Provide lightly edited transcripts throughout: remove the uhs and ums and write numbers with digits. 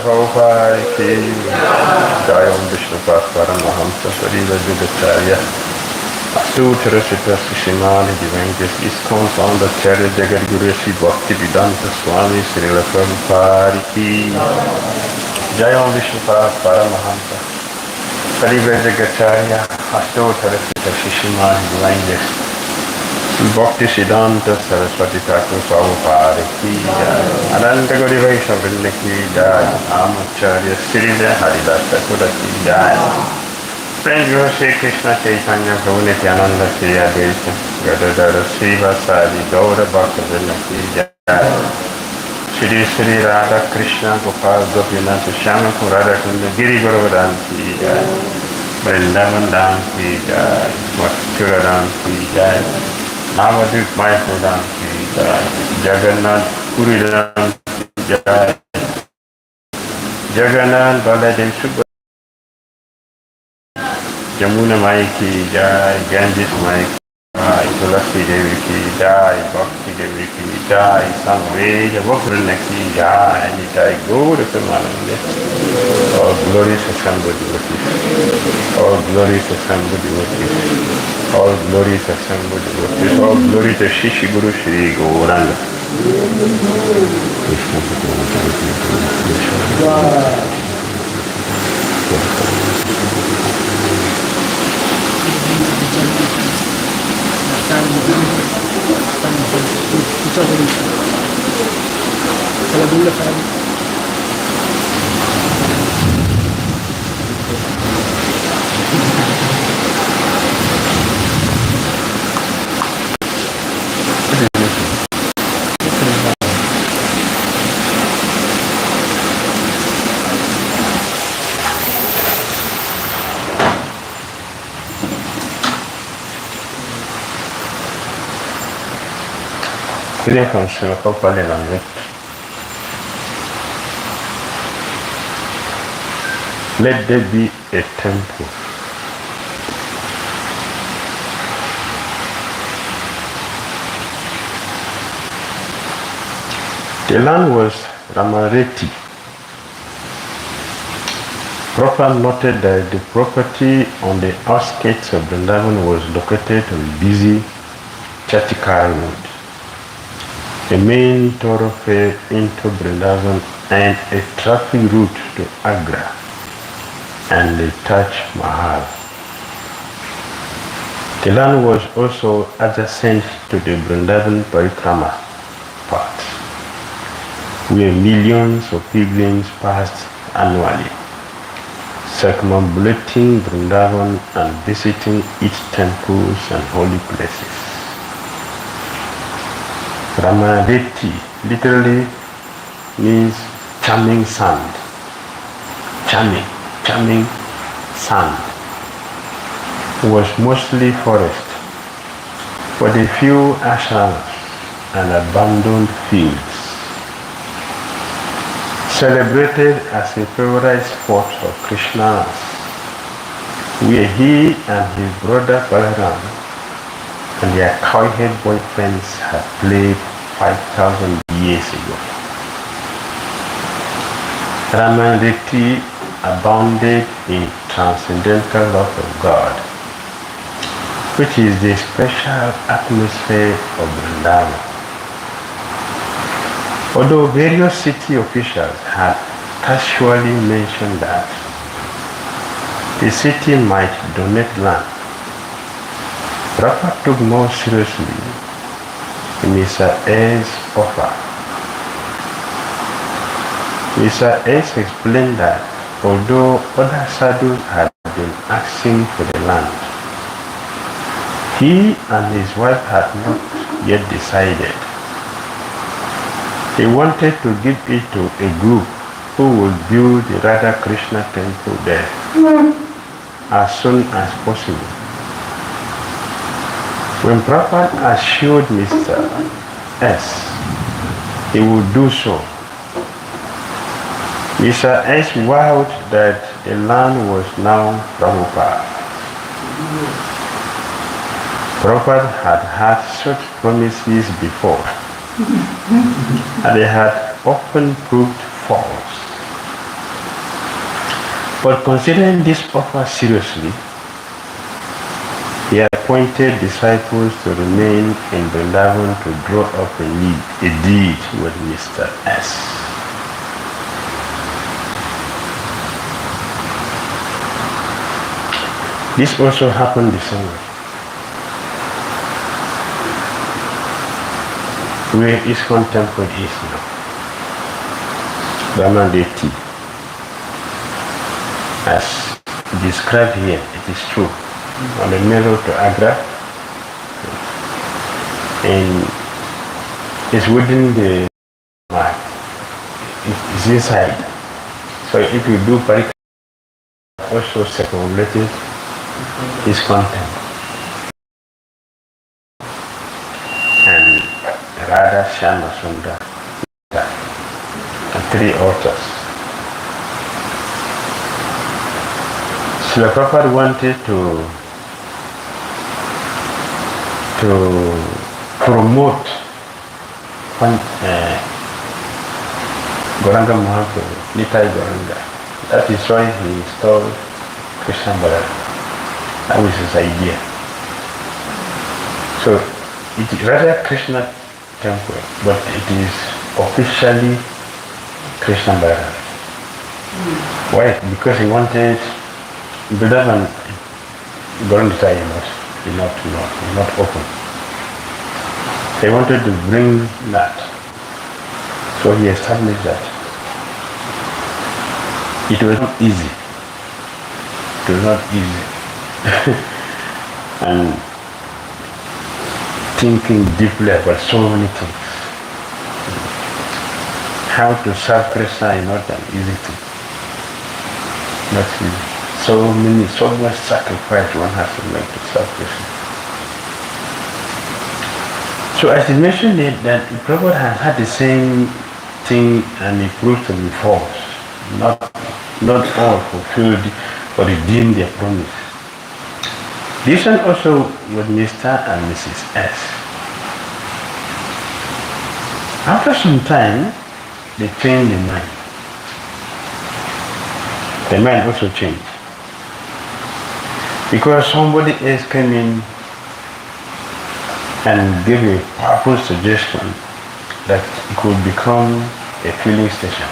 Prabhupada ki Jai Om Vishnu Paramahams Sarila Jugataya Sutra Sita Sishimali Divankas ISKCON Founder Charya Jagat Guru Sri Bhakti Vedanta Swami Srila Prabhupada ki Jai Om Vishnu Paramahams Sarila Jugataya Sutra Sita Sishimali Divankas Bhakti Siddhanta Saraswati Thakur Prabhupada ki Jai Ananta Gauri Vaishnava Vrinda ki Jai Amacharya Srila Haridas Thakur ki Jai Friends of Sri Krishna Chaitanya Prabhu Nityananda Sri Advaita Gadadara Srivasadi Gaura Bhakta Vrinda ki Jai Shri Sri Radha Krishna Gopal Gopinath Shyama Radha Kunda Giri Gauravan ki Jai Vrindavan Dham ki Jai Mathura Dham ki Jai Navadvip Mayapur Dham ki Jai Jagannath Puri Dham ki Jai Jagannath Baladev Subha Jamuna Mai ki Jai Ganges Mai ki Jai Tulasi Devi ki Jai Bhakti Devi ki Jai Samveda Bhakravrinda ki Jai Jai Gaura Samananda. All glories to Sambhu devotees. All glories to Sambhu devotees. All glory to Sambhu devotees. All glory to Shishi Guru Shri Gauranga. Today comes from Lilamrita. Let there be a temple. The land was Ramareti. Prabhupada noted that the property on the outskirts of Vrindavan was located on busy Chatikara road, the main thoroughfare into Vrindavan and a traffic route to Agra and the Taj Mahal. The land was also adjacent to the Vrindavan Parikrama path, where millions of pilgrims passed annually, circumambulating Vrindavan and visiting its temples and holy places. Ramadeti literally means charming sand. Charming sand. Was mostly forest, but a few ashrams and abandoned fields. Celebrated as a favorite spot of Krishna's, where he and his brother Balaram and their cowhead boyfriends had played 5,000 years ago. Ramanriti abounded in transcendental love of God, which is the special atmosphere of Vrindavan. Although various city officials had casually mentioned that the city might donate land, Prabhupada took more seriously Mr. A's offer. Mr. S explained that although other sadhus had been asking for the land, he and his wife had not yet decided. He wanted to give it to a group who would build the Radha Krishna temple there as soon as possible. When Prabhupada assured Mr. S he would do so, Mr. S vowed that the land was now Prabhupada. Prabhupada had had such promises before, and they had often proved false. But considering this offer seriously, he appointed disciples to remain in Vrindavan to draw up a deed with Mr. S. This also happened the same way. Where ISKCON temple is now, Ramadeti, as described here, it is true. On the mirror to Agra, and it's within the mark. It's inside. So if you do parikrama, also circumambulated ISKCON temple. And Radha, Shama, Sundar, and 3 altars. Srila Prabhupada wanted to promote Goranga Mahaprabhu, Nitai Goranga. That is why he installed Krishna Balaram. That was his idea. So it is rather Krishna temple, but it is officially Krishna Balaram. Why? Because he wanted Vrindavan Goranga not open. They wanted to bring that. So he established that. It was not easy. It was not easy. And thinking deeply about so many things. How to serve Krishna is not an easy thing. Not easy. So much sacrifice one has to make to serve Krishna. So as he mentioned it, that Prabhupada has had the same thing and it proved to be false. Not all fulfilled or redeemed their promise. This one also with Mr. and Mrs. S. After some time, they changed their mind. The mind also changed. Because somebody else came in and gave a powerful suggestion that it could become a filling station.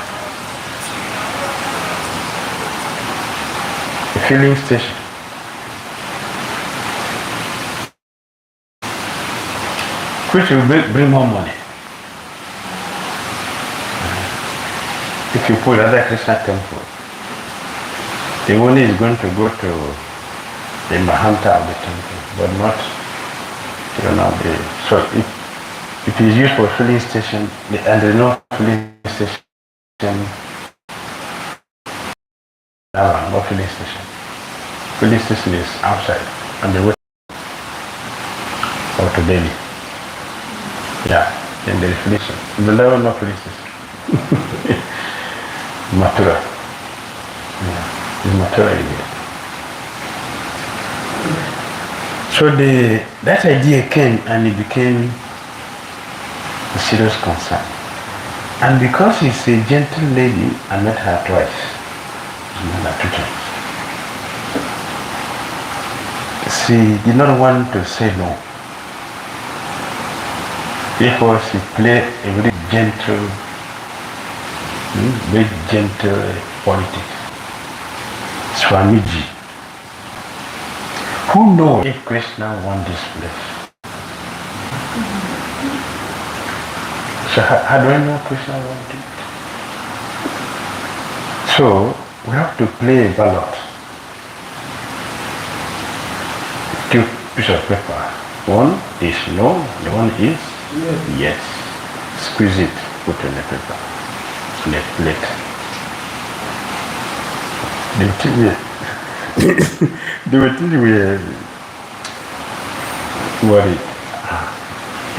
A filling station. Which will bring more money. If you put other Krishna temple, the money is going to go to the Mahanta of the temple, but not, so if it is used for filling station, and there is no filling station, no filling station. Filling station is outside, on the way or to Delhi. Yeah, in the filling station. Vrindavan, no filling station. Mathura. Yeah, it's Mathura area. So that idea came and it became a serious concern. And because she's a gentle lady, I met her twice. Two times. She did not want to say no. Therefore, she played a very gentle politics. Swamiji. Who knows if Krishna wants this place? So how do I know Krishna wants it? So we have to play a ballot. Two pieces of paper. One is no, the one is yes. Squeeze it, put in the paper. On a plate. They were telling me worried.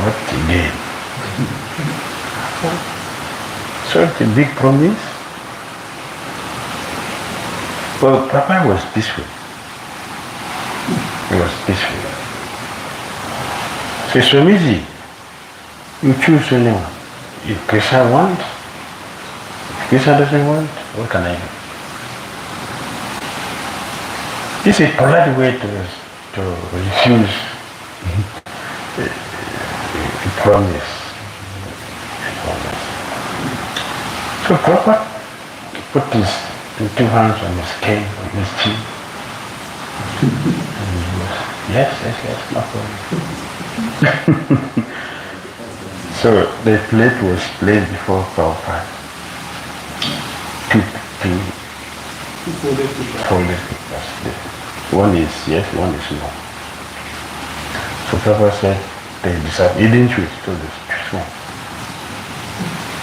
What again? So it's a big promise. Well, Papa was peaceful. He was peaceful. So Swamiji, you choose anyone. If Krishna wants, if Krishna doesn't want, what can I do? This is a polite way to refuse a promise. So Prabhupada put his two hands on his cane, on his chin. And he was, yes, no problem. So the plate was placed before Prabhupada. Two folded papers. One is yes, one is no. So Prabhupada said they decided. He didn't choose, so they choose one.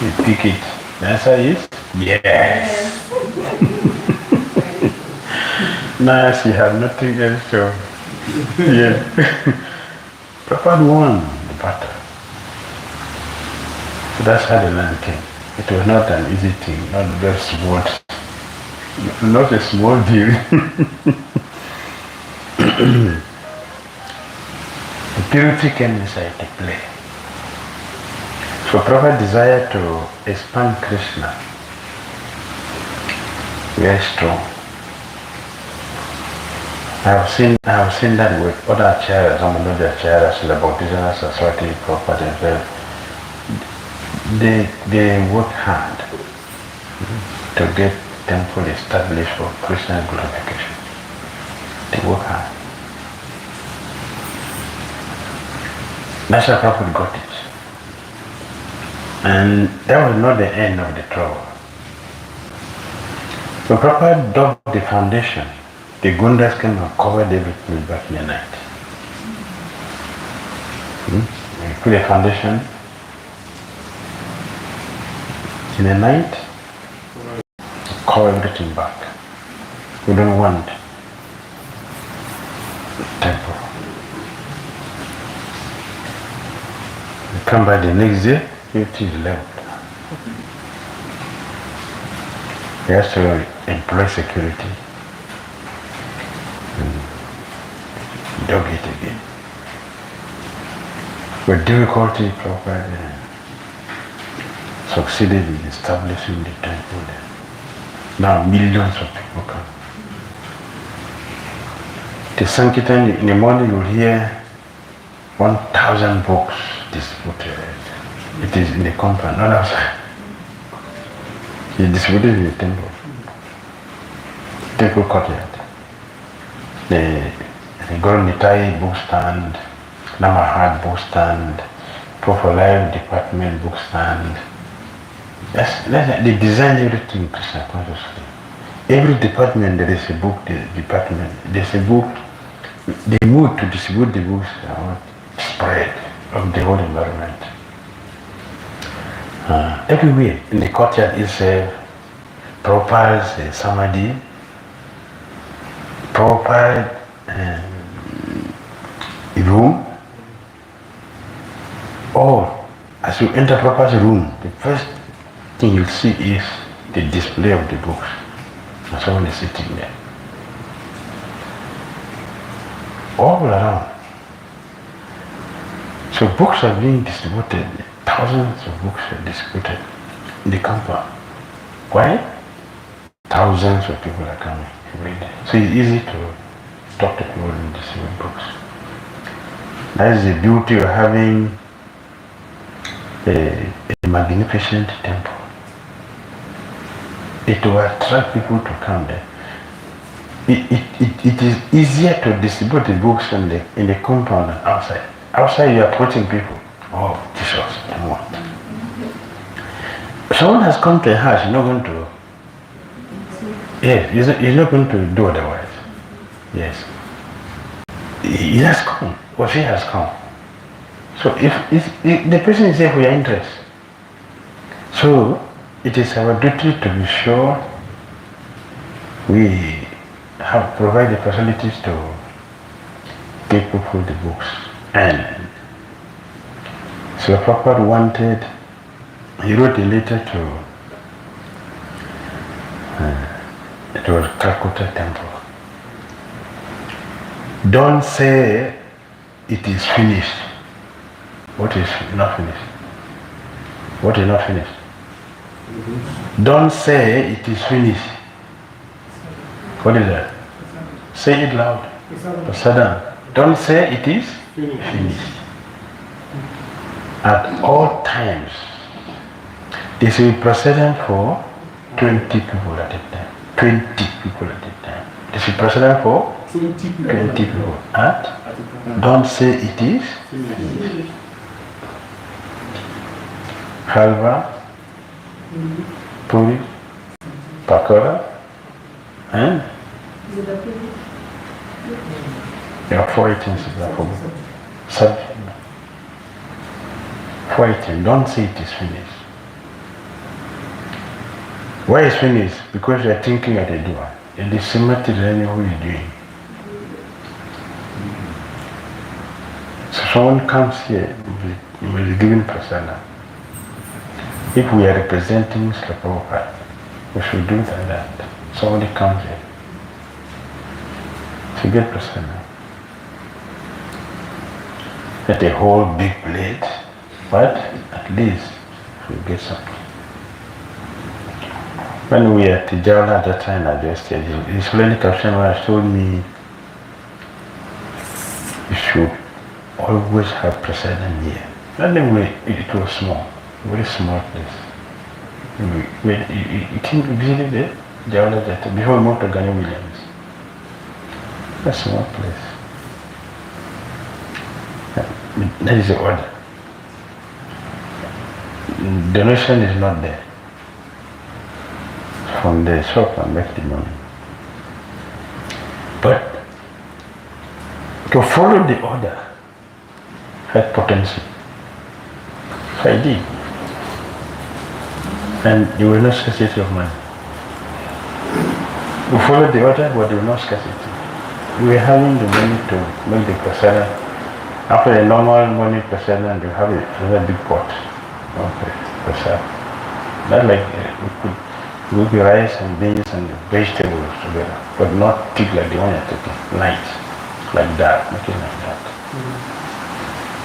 You pick it. The answer is yes. Now she had nothing else to. Yeah. Prabhupada won the battle. So that's how the land came. It was not an easy thing, not very small, not a small deal. The purity came inside the play. So Prabhupada desired to expand Krishna very strong. I have seen that with other acharyas, Damodara acharyas, the Bhakti Society, Prabhupada himself. They work hard to get temple established for Krishna glorification. They work hard. That's how Prabhupada got it. And that was not the end of the trouble. So Prabhupada dug the foundation. The Gundas came and covered everything back in the night. We put a foundation in the night, cover everything back. We don't want the temple. We come back the next day, everything is left. We have to employ security. Dug it again. With difficulty, Prabhupada succeeded in establishing the temple there. Now millions of people come. The Sankirtan in the morning you will hear 1,000 books distributed. It is in the compound, not outside. He distributed in the temple. Temple courtyard. The Gornitai book stand, Namahad book stand, Prophet Life Department book stand. They design everything Krishna consciously. Every department there is a book, there's a book. They move to distribute the books spread of the whole environment. Everywhere in the courtyard is Prabhupada's Samadhi, Prabhupada room. Or as you enter Prabhupada's room, the first thing you see is the display of the books. And someone is sitting there. All around. So books are being distributed. Thousands of books are distributed in the compound. Why? Thousands of people are coming every day. So it's easy to talk to people and distribute books. That is the beauty of having a magnificent temple. It will attract people to come there. It is easier to distribute the books in the compound than outside. Outside you are approaching people. Oh, Jesus, I want. Someone has come to a house, you're not going to. Yes, he's not going to do otherwise. Yes. He has come, or she has come. So if the person is there for your interest. So it is our duty to be sure we have provided the facilities to give people the books. And so Prabhupada wanted, he wrote a letter to it was Calcutta Temple. Don't say it is finished. What is not finished? What is not finished? Don't say it is finished. What is that? Say it loud. Sadam. Don't say it is finished. At all times, this will be precedent for 20 people at a time. 20 people at a time. This is precedent for 20 people. Don't say it is finished. Halva, puri, pakora, and there are 4 items that for subject. 4 items. Don't say it is finished. Why is finished? Because you are thinking at the door. It is similar to what you are doing. So someone comes here, you will be given persona. If we are representing Srila Prabhupada, we should do that. Somebody comes here. So get persona. Not a whole big plate, but at least we get something. When we were at Tijala at that time, I just said, this Lady Kapshama told me you should always have president here. Anyway, it was small, very small place. You came to visit there, Jawala that before we moved to Ghana Williams. A small place. That is the order. Donation is not there. From the shop and make the money. But to follow the order had potential. So I did. And you will not scarcity of money. We follow the order, but you will not scarcity. We were having the money to make the prasada. After a normal money prasada, you have another big pot. Okay, prasada. Not like we could rice and beans and vegetables together, but not thick like the one you're taking. Light, like that, making like that.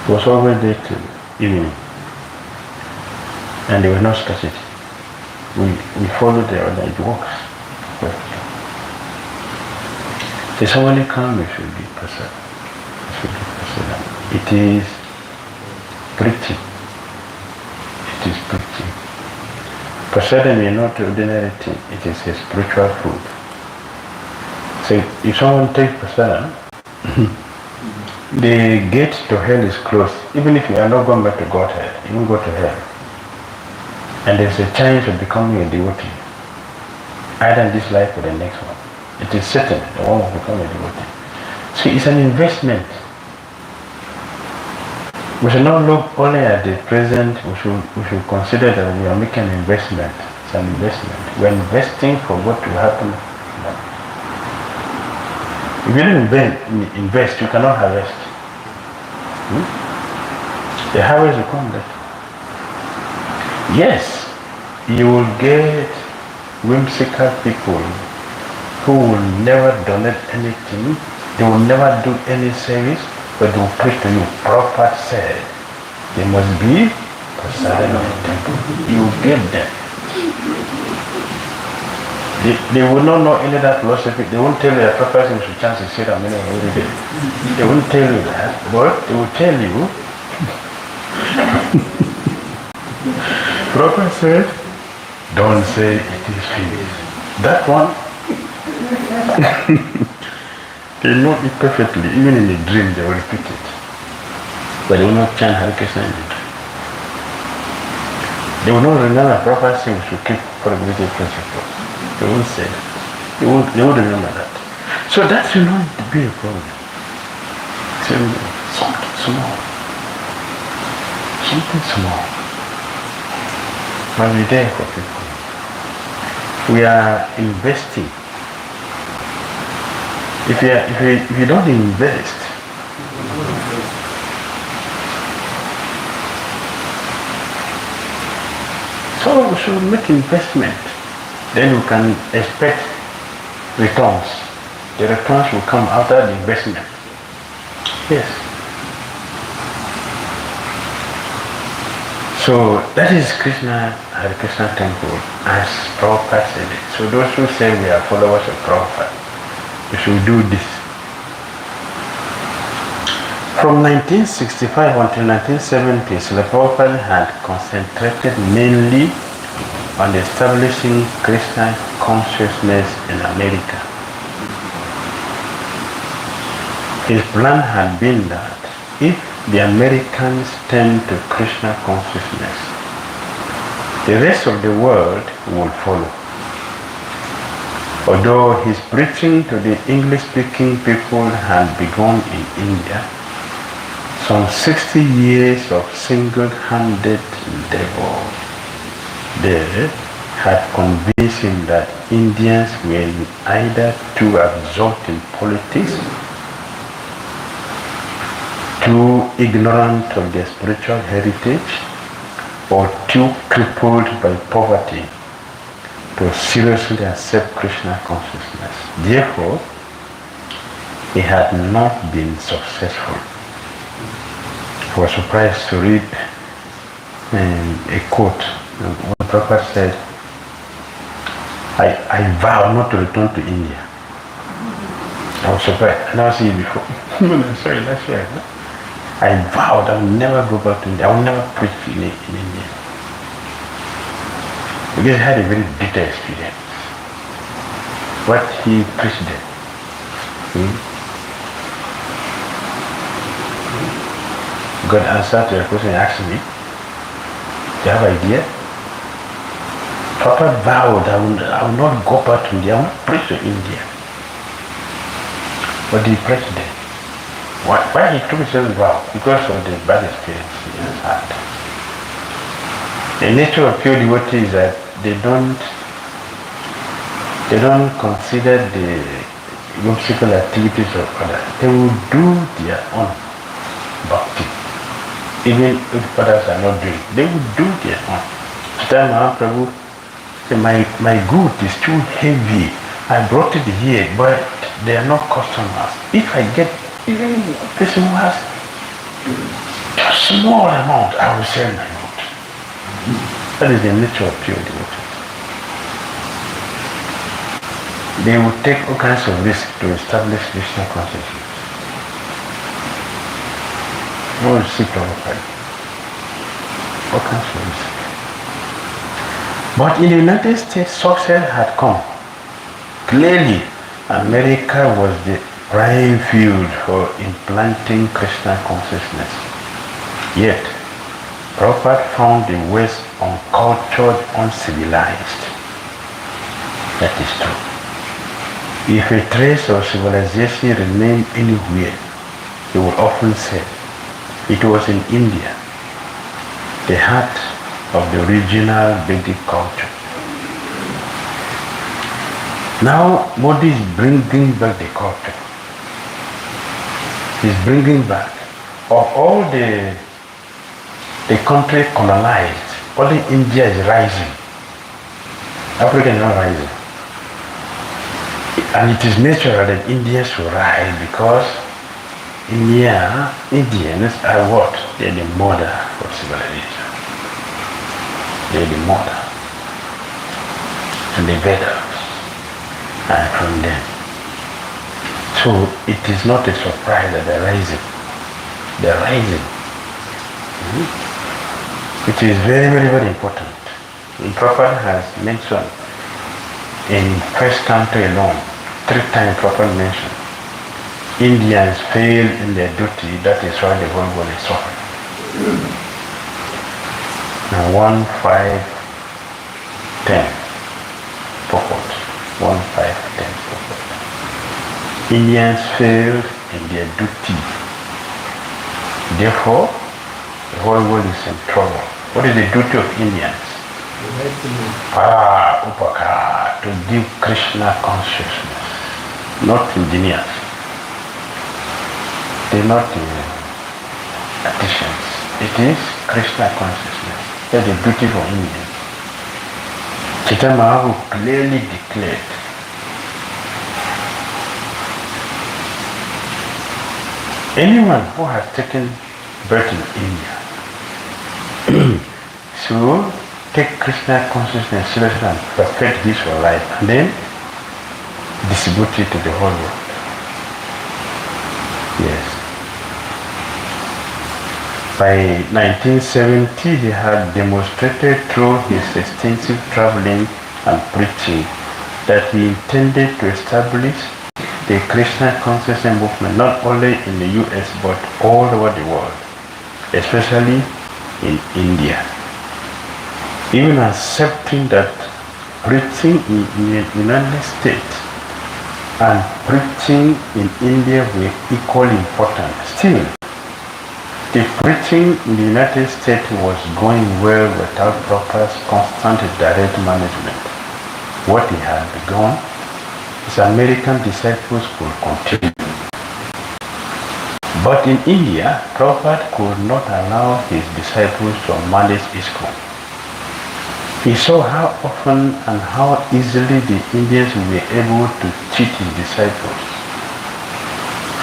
It was always there till evening. And there was no scarcity. We followed the order, it works. perfectly. So somebody come, you should be present. You should be present. It is preaching. It is preaching. Prasadam is not ordinary thing. It is a spiritual food. So if someone takes prasadam, the gate to hell is closed. Even if you are not going back to Godhead, you will go to hell. And there's a chance of becoming a devotee, either in this life or the next one. It is certain the one will become a devotee. So it's an investment. We should not look only at the present. We should consider that we are making an investment. It's an investment. We're investing for what will happen. If you don't invest, you cannot harvest. The harvest will come later. Yes, you will get whimsical people who will never donate anything, they will never do any service, but they will preach to you. Prabhupada said, there must be prasadam in the temple. You will get them. They will not know any of that philosophy. They won't tell you that Prabhupada should chant his Sira every day. They won't tell you that, but they will tell you. Prabhupada said, don't say it is finished. That one, they know it perfectly. Even in a dream, they will repeat it. But they will not chant Hare Krishna in the dream. They will not remember Prabhupada saying we should keep prohibited principles. They won't say that. They won't remember that. So that should not be a problem. Something small. Something small. Must be there for people. We are investing. If you don't invest, so we should make investment. Then we can expect returns. The returns will come after the investment. Yes. So that is Krishna, Hare Krishna temple, as Prabhupada said it. So those who say we are followers of Prabhupada, we should do this. From 1965 until 1970, Srila Prabhupada had concentrated mainly on establishing Krishna consciousness in America. His plan had been that if the Americans turn to Krishna consciousness, the rest of the world will follow. Although his preaching to the English-speaking people had begun in India, some 60 years of single-handed endeavor there had convinced him that Indians were either too absorbed in politics, too ignorant of their spiritual heritage, or too crippled by poverty to seriously accept Krishna consciousness. Therefore, he had not been successful. I was surprised to read a quote. When Prabhupada said, I vow not to return to India. I was surprised. I never seen it before. Sorry, last year. I vowed I will never go back to India. I will never preach in India. Because I had a very bitter experience. What he preached there. God answered to your question and asked me, do you have an idea? Papa vowed I will not go back to India. I will not preach to India. But he preached there. Why he took himself vow? Because of the bad experience he has had. The nature of pure devotees is that they don't consider the whimsical activities of others. They will do their own bhakti. Even if others are not doing, they will do their own. Then Mahaprabhu said, my good is too heavy. I brought it here, but they are not customers. If I get even a person who has a small amount, I will sell my good. That is the nature of pure devotee. they would take all kinds of risks to establish Krishna consciousness. No receipt of all kinds of risks. But in the United States, success had come. Clearly, America was the prime field for implanting Krishna consciousness. Yet, Prabhupada found the West uncultured, uncivilized. That is true. If a trace of civilization remained anywhere, he would often say, it was in India, the heart of the original Vedic culture. Now, Modi is bringing back the culture. He's bringing back. Of all the country colonized, only India is rising. Africa is not rising. And it is natural that India should rise because Indians are what? They're the mother of civilization. They're the mother. And the Vedas are from them. So it is not a surprise that they're rising. They're rising. Which is very, very, very important. And Prabhupada has mentioned in first country alone, 3 times Prabhupada mentioned, Indians fail in their duty, that is why the whole world is suffering. Now 1, 5, 10 purport. 1, 5, 10 purport. Indians failed in their duty. Therefore, the whole world is in trouble. What is the duty of Indians? Upaka, to give Krishna consciousness, not engineers. They're not artisans. It is Krishna consciousness. That's the duty for Indians. Chaitanya Mahaprabhu clearly declared, anyone who has taken birth in India should take Krishna consciousness seriously and perfect this for life, and then distribute it to the whole world. Yes. By 1970, he had demonstrated through his extensive traveling and preaching that he intended to establish the Krishna consciousness movement not only in the US but all over the world, especially in India. Even accepting that preaching in the United States and preaching in India were equally important. Still, the preaching in the United States was going well without proper, constant, direct management. What he had begun, his American disciples could continue. But in India, Prabhupada could not allow his disciples to manage ISKCON. He saw how often and how easily the Indians were able to cheat his disciples.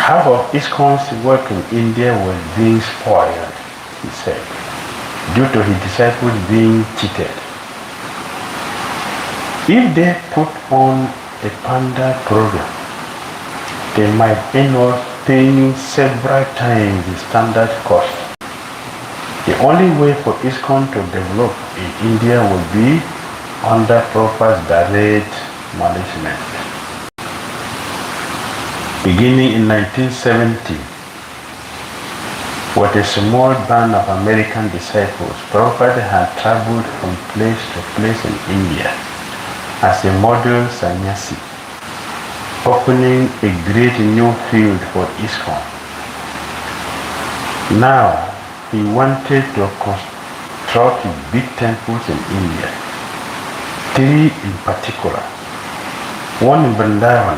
Half of ISKCON's work in India was being spoiled, he said, due to his disciples being cheated. If they put on a panda program, they might end up paying several times the standard cost. The only way for ISKCON to develop in India would be under proper direct management. Beginning in 1970, with a small band of American disciples, Prabhupada had traveled from place to place in India as a model sannyasi, opening a great new field for ISKCON. Now, he wanted to construct big temples in India, 3 in particular, one in Vrindavan,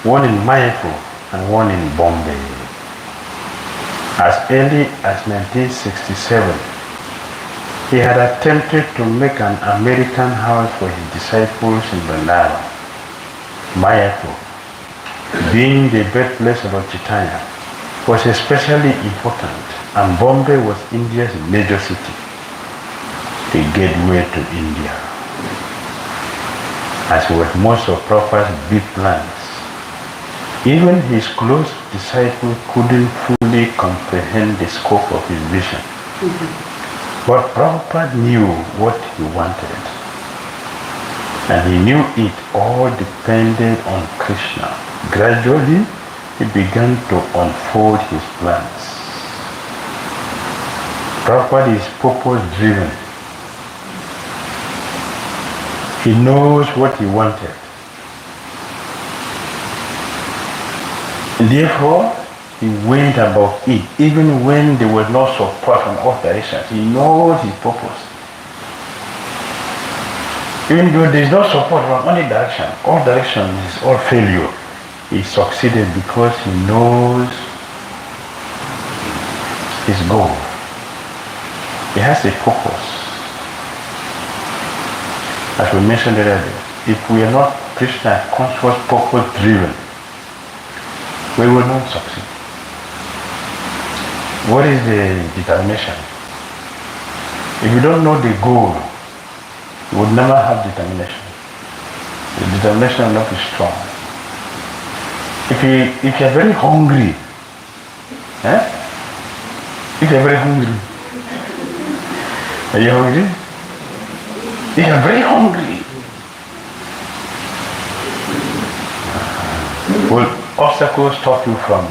one in Mayapur, and one in Bombay. As early as 1967, he had attempted to make an American house for his disciples in Vrindavan. Mayapur, being the birthplace of Chaitanya, was especially important, and Bombay was India's major city, the gateway to India. as with most of Prabhupada's big plans. Even his close disciples couldn't fully comprehend the scope of his vision. But Prabhupada knew what he wanted. And he knew it all depended on Krishna. Gradually, he began to unfold his plans. Prabhupada is purpose-driven. He knows what he wanted. And therefore, he went about it, even when there was no support from all directions. He knows his purpose. Even though there is no support from any direction, all directions is all failure. He succeeded because he knows his goal. He has a purpose. As we mentioned earlier, if we are not Krishna conscious, purpose driven, we will not succeed. What is the determination? If you don't know the goal, you would never have determination. The determination will not be strong. If you are very hungry, if you are very hungry, are you hungry? If you are very hungry, will obstacles stop you from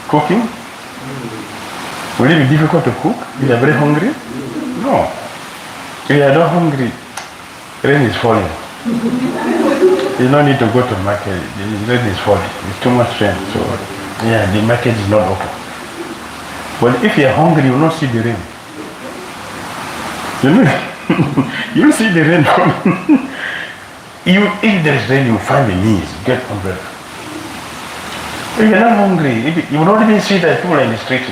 cooking? Will it be difficult to cook if you are very hungry? No. If you are not hungry, rain is falling. You don't need to go to market. The rain is falling. It's too much rain. So, yeah, the market is not open. But if you are hungry, you will not see the rain. You will see the rain falling. If there is rain, you find the means, get umbrella. If you are not hungry, you will not even see that people in the street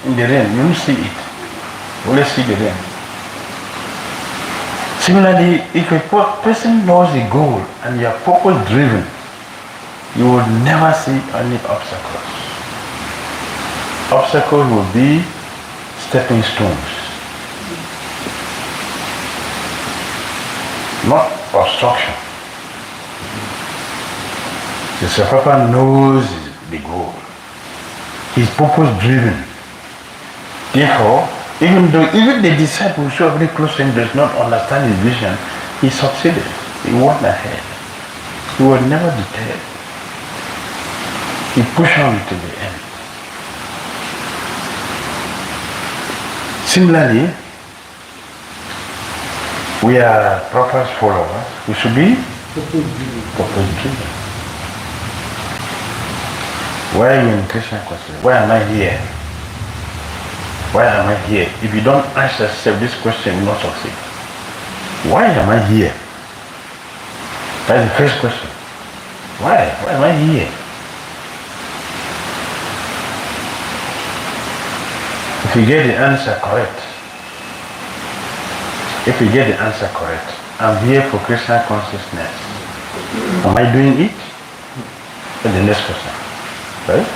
in the rain. You will see it. You will see the rain. Similarly, if a person knows the goal and you are purpose driven, you will never see any obstacles. Obstacles will be stepping stones, not obstruction. The Prabhupada knows the goal. He's purpose driven. Therefore, even the disciples who are very close to him does not understand his vision, he succeeded. He went ahead. He was never deterred. He pushed on to the end. Similarly, we are Prabhupada's followers. We should be purpose driven. Why are you in Krishna consciousness? Why am I here? Why am I here? If you don't ask yourself this question, you will not succeed. Why am I here? That's the first question. Why? Why am I here? If you get the answer correct, I'm here for Krishna consciousness. Am I doing it? That's the next question. Right?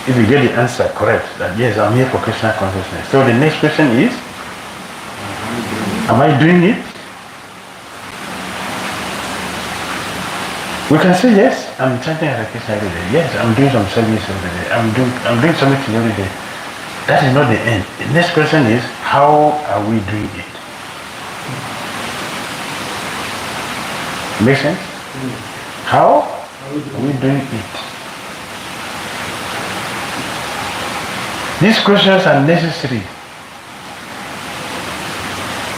If you get the answer correct, that yes, I'm here for Krishna consciousness. So the next question is, am I doing it? We can say yes, I'm chanting Hare Krishna every day. Yes, I'm doing some service every day. I'm doing something every day. That is not the end. The next question is, how are we doing it? Make sense? How are we doing it? These questions are necessary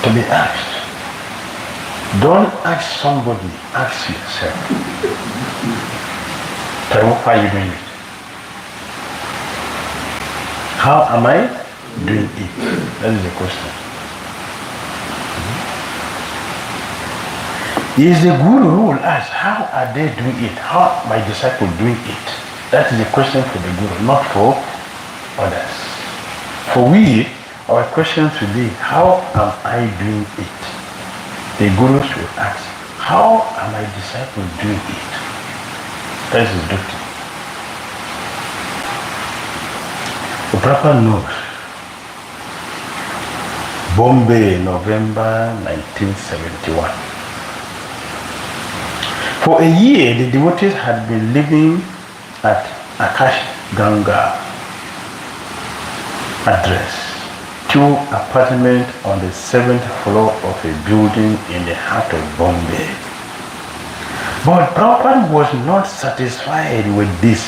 to be asked. Don't ask somebody, ask yourself. How are you doing it? How am I doing it? That is the question. It is the Guru who will ask, how are they doing it? How are my disciples doing it? That is the question for the Guru, not for others. For we, our question should be, how am I doing it? The Guru should ask, how are my disciples doing it? That is his duty. The Prabhupada knows Bombay, November 1971. For a year, the devotees had been living at Akash Ganga address, 2 apartments on the 7th floor of a building in the heart of Bombay. But Prabhupada was not satisfied with this.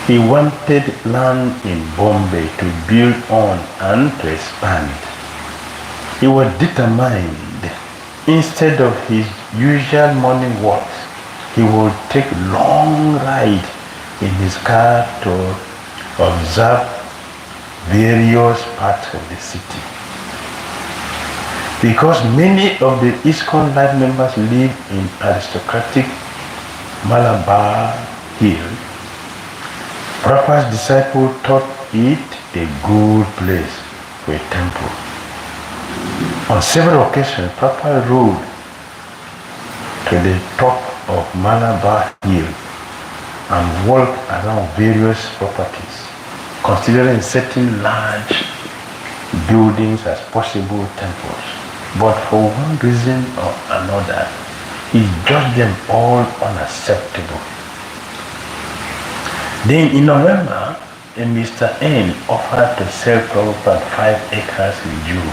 He wanted land in Bombay to build on and to expand. He was determined. Instead of his usual morning walks, he would take long rides in his car to observe various parts of the city. Because many of the ISKCON life members live in aristocratic Malabar Hill, Prabhupada's disciples thought it a good place for a temple. On several occasions, Prabhupada rode to the top of Malabar Hill and walked around various properties, considering setting large buildings as possible temples. But for one reason or another, he judged them all unacceptable. Then in November, a Mr. N offered to sell Prabhupada 5 acres in Juhu,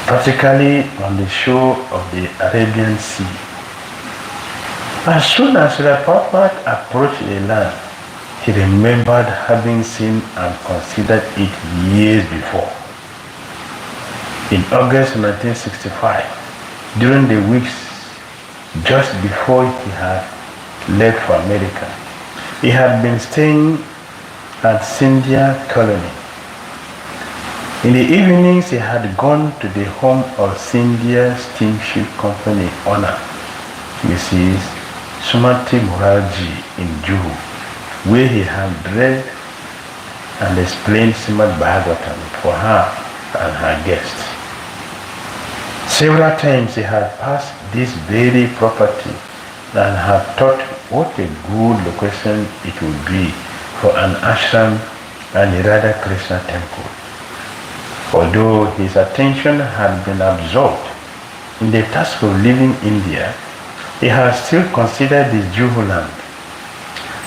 practically on the shore of the Arabian Sea. As soon as Prabhupada approached the land, he remembered having seen and considered it years before. In August 1965, during the weeks just before he had left for America, he had been staying at Scindia Colony. In the evenings, he had gone to the home of Scindia Steamship Company owner, Mrs. Sumati Mukherjee in Juhu, where he had read and explained Srimad Bhagavatam for her and her guests. Several times he had passed this very property and had thought what a good location it would be for an ashram and a Radha Krishna temple. Although his attention had been absorbed in the task of leaving India, he had still considered the Juhu land.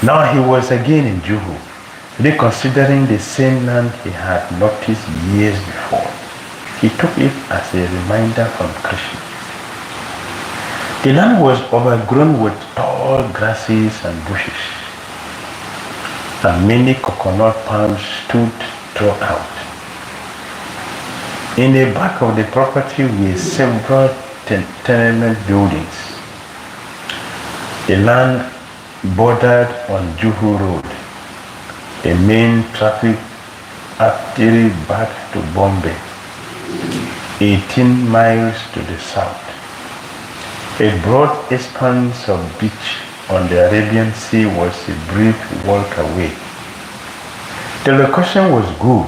Now he was again in Juhu, reconsidering the same land he had noticed years before. He took it as a reminder from Krishna. The land was overgrown with tall grasses and bushes, and many coconut palms stood throughout. In the back of the property were several tenement buildings. The land bordered on Juhu Road, a main traffic artery back to Bombay, 18 miles to the south. A broad expanse of beach on the Arabian Sea was a brief walk away. The location was good,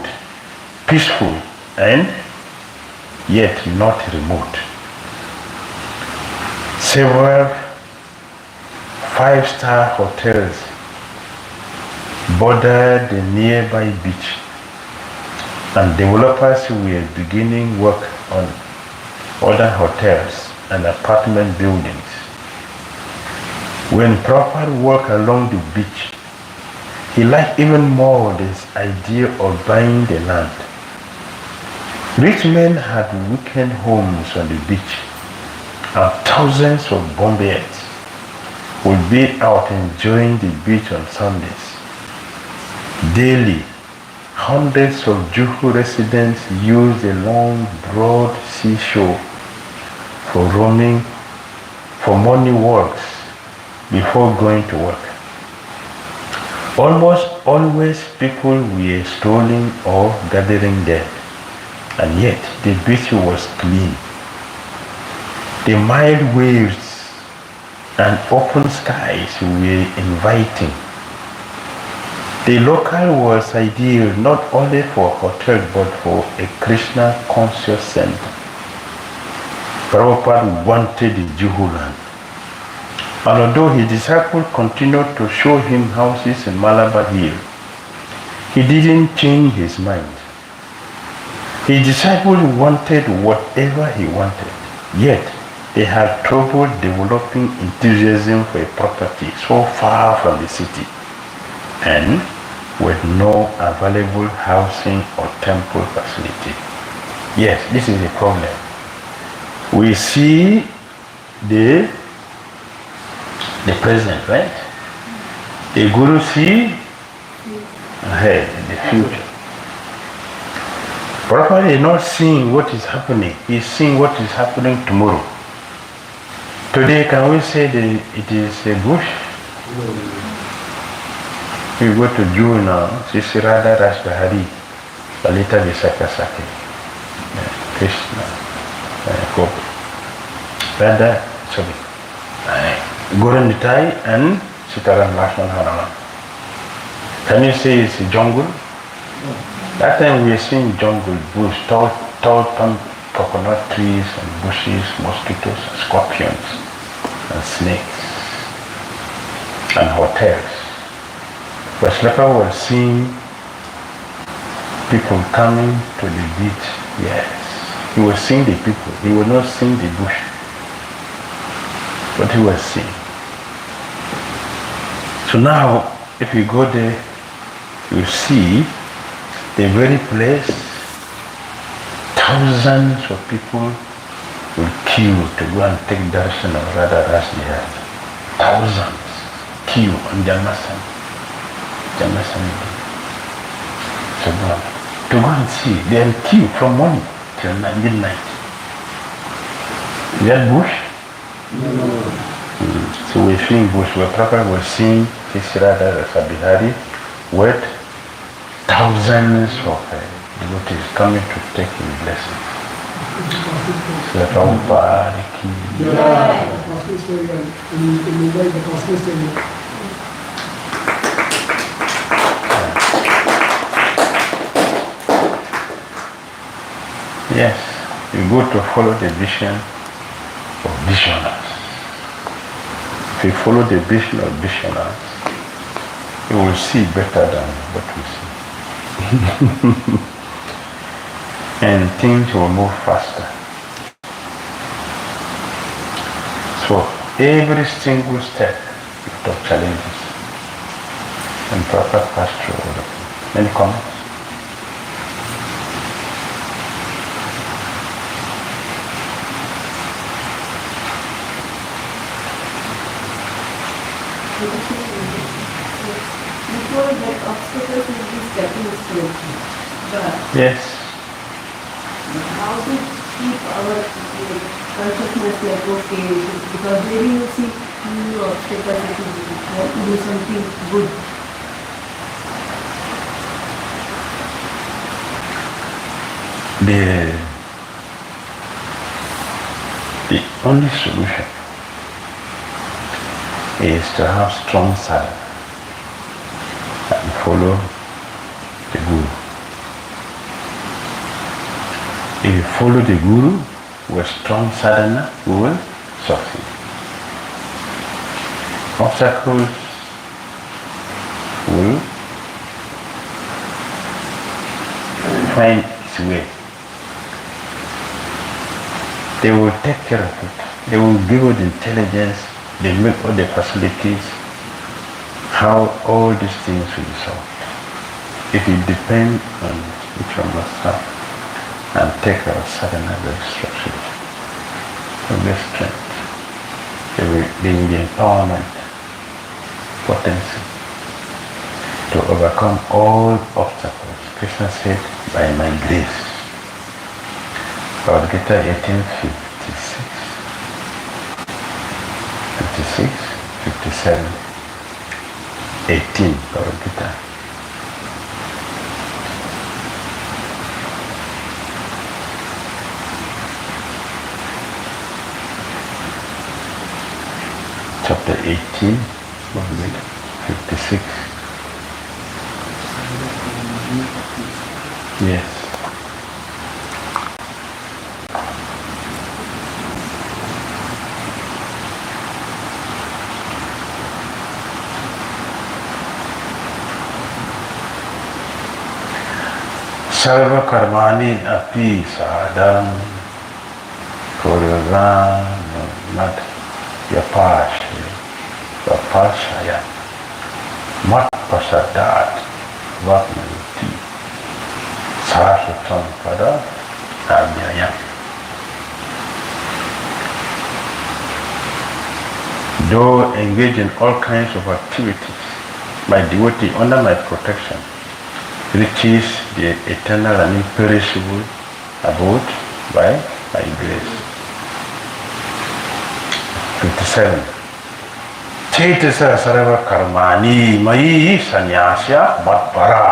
peaceful, and yet not remote. Several 5-star hotels bordered the nearby beach, and developers were beginning work on other hotels and apartment buildings. When Prabhupada walked along the beach, he liked even more this idea of buying the land. Rich men had weekend homes on the beach, and thousands of Bombayans would be out enjoying the beach on Sundays. Daily, hundreds of Juhu residents used the long, broad seashore for roaming, for morning walks before going to work. Almost always people were strolling or gathering there, and yet the beach was clean. The mild waves and open skies were inviting. The local was ideal not only for a hotel but for a Krishna conscious center. Prabhupada wanted the Juhu land. And although his disciples continued to show him houses in Malabar Hill, he didn't change his mind. His disciples wanted whatever he wanted, yet they had trouble developing enthusiasm for a property so far from the city and with no available housing or temple facility. Yes, this is a problem. We see the present, right? The Guru see ahead in the future. Prabhupada is not seeing what is happening, he is seeing what is happening tomorrow. Today, can we say that it is a bush? We go to Juhu now, Sisirada Rasbahari, Lalita Visakasaki, Krishna, Gopi, Radha, sorry, Goranditai and Sitaram Lakshman Hanuman. Can you say it's a jungle? That time we are seeing jungle, bush, tall coconut trees and bushes, mosquitoes, and scorpions, and snakes, and hotels. But Slapa was seeing people coming to the beach, yes. He was seeing the people, he was not seeing the bush, but he was seeing. So now, if you go there, you see the very place, thousands of people will queue to go and take darshan of Radha Rasbihari. Thousands queue on Jamasan. To go and see. They are queue from morning till midnight. Is that bush? No. So we're seeing bush. Where Prabhupada was seeing Radha Rasbihari with thousands of devotees coming to take his blessing. So Prabhupada yes, you go to follow the vision of visionaries. If you follow the vision of visionaries, you will see better than what we see. And things will move faster. So every single step you have challenges. And proper passed through all of them. Any comments? Before that obstacles will be stepping stones. Yes. How to keep our consciousness like okay, because maybe you see new obstacles that you want to do something good. The only solution is to have strong sadhana and follow the Guru. If you follow the Guru with strong sadhana, you will succeed. Obstacles will find its way. They will take care of it. They will give you the intelligence, they make all the facilities, how all these things will be solved. If you depend on each one of us and take our sadhana very structurally, from their strength, there will be empowerment, potency to overcome all obstacles. Krishna said, by my grace. Bhagavad Gita 1856, 56, 57, 18, Bhagavad Gita. Chapter 18, Bhagavad Gita, 56. Yes. Sarva karmani api sadam kurvan mat yapashaya mat pasadat vapnati sasatam pada amyayam. Though engaged in all kinds of activities, my devotee under my protection reaches the eternal and imperishable abode by my grace. 57. Chaitasa sarva karmani mai sanyasya matpara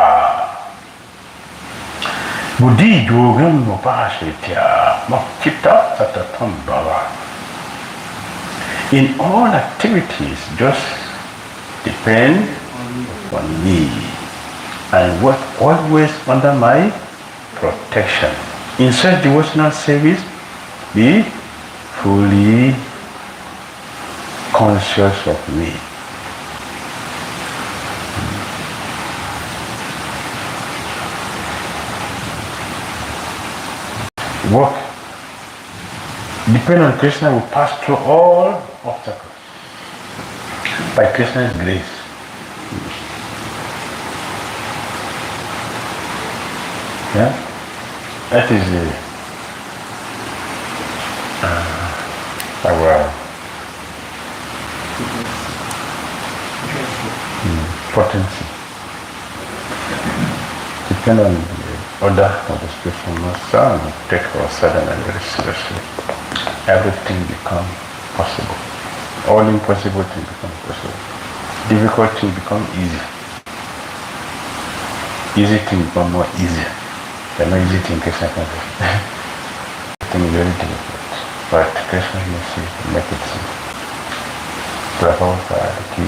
buddhi yogam upasitya makchitta satatam bhava. In all activities, just depend on me and work always under my protection. In such devotional service, be fully conscious of me. Work. Depend on Krishna, will pass through all obstacles by Krishna's grace. Yeah? That is our potency. Depend on the order of the spiritual master and take our sadhana very seriously. Everything becomes possible. All impossible things become possible. Difficult things become easy. Easy things become more easier. There are no easy things Krishna can do. Everything is very difficult. But Krishna mercy make it simple. Prabhupada ki